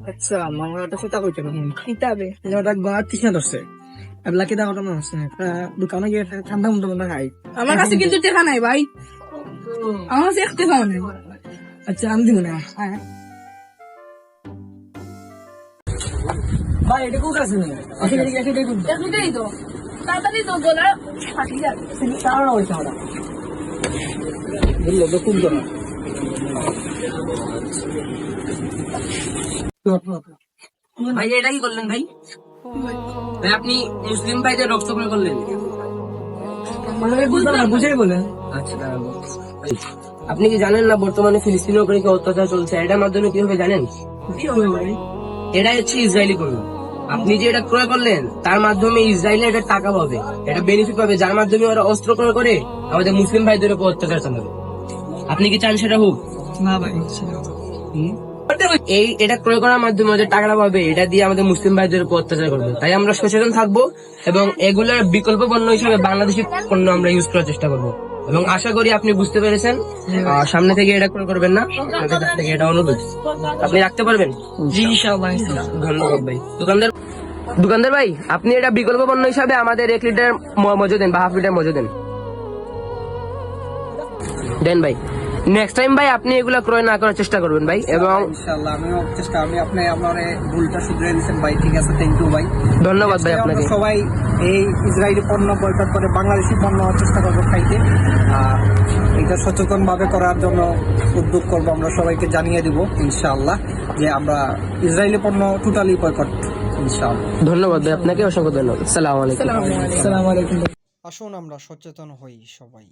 আচ্ছা মামা একটা কথা কইতে না কিতাবে ওটা গাঁ তৃষ্ণা ধরছে এবলা কেটা ওটা মানুষ না একটা দোকানে গিয়ে ঠান্ডা মুন্ডা মুন্ডা খাই আমার কাছে কিন্তু টাকা নাই ভাই, আমার কাছে একটা টাকা নাই। আচ্ছা আমি দিব না ভাই এটা কোথায় আছে এটাই তো তাড়াতাড়ি তো গলা ফাটি যাবে। তাড়া হইছে ওটা বুঝলো তো খুব ধরা ভাই এটা কি করলেন ভাই? ভাই আপনি মুসলিম ভাইদের রক্তপাত করলেন। বুঝাই বলেন আচ্ছা দাঁড়ান। আপনি কি জানেন না বর্তমানে ফিলিস্তিনের উপরে কি অত্যাচার চলছে? এটার মাধ্যমে কি হবে জানেন? কি হবে ভাই এটা হচ্ছে ইসরায়েলি কর্মী। আপনি যে এটা ক্রয় করলেন তার মাধ্যমে ইসরায়েলে এটা টাকা পাবে, এটা বেনিফিট পাবে, যার মাধ্যমে ওরা অস্ত্র ক্রয় করে আমাদের মুসলিম ভাইদের উপর অত্যাচার চালাবে। আপনি কি চান সেটা হোক? না ভাই এটা ক্রয় করার মাধ্যমে ওদের টাকাটা পাবে, এটা দিয়ে আমাদের মুসলিম ভাইদের উপর অত্যাচার করবে। তাই আমরা সচেতন থাকবো এবং এগুলোর বিকল্প পণ্য হিসেবে বাংলাদেশি পণ্য আমরা ইউজ করার চেষ্টা করবো। এবং আশা করি আপনি বুঝতে পেরেছেন। সামনে থেকে এটা ক্রয় করবেন না, আপনাদের কাছ থেকে এটা অনুরোধ। আপনি রাখতে পারবেন? জি ইনশাআল্লাহ ধন্যবাদ ভাই। দোকানদার ভাই, আপনি এটা বিকল্প পণ্য হিসাবে আমাদের 1 লিটার মজু দেন বা হাফ লিটার মজু দেন। দেন ভাই। নেক্সট টাইম ভাই আপনি এগুলা ক্রয় না করার চেষ্টা করবেন ভাই। এবং ইনশাআল্লাহ আপনি আপনার ভুলটা শুধরে দিয়েছেন ভাই, ঠিক আছে, থ্যাংক ইউ ভাই। ধন্যবাদ ভাই আপনাকে। সবাই এই ইসরায়েলি পণ্য বয়কট করে বাংলাদেশি পণ্য চেষ্টা করবো খাইতে। এটা সচেতন ভাবে করার জন্য উদ্যোগ করবো, আমরা সবাইকে জানিয়ে দিব ইনশাআল্লাহ যে আমরা ইসরায়েলি পণ্য টোটালি বয়কট ইনশাআল্লাহ। ধন্যবাদ ভাই আপনাকে, অসংখ্য ধন্যবাদ। আসসালামু আলাইকুম। আসসালামু আলাইকুম। আসুন আমরা সচেতন হই সবাই।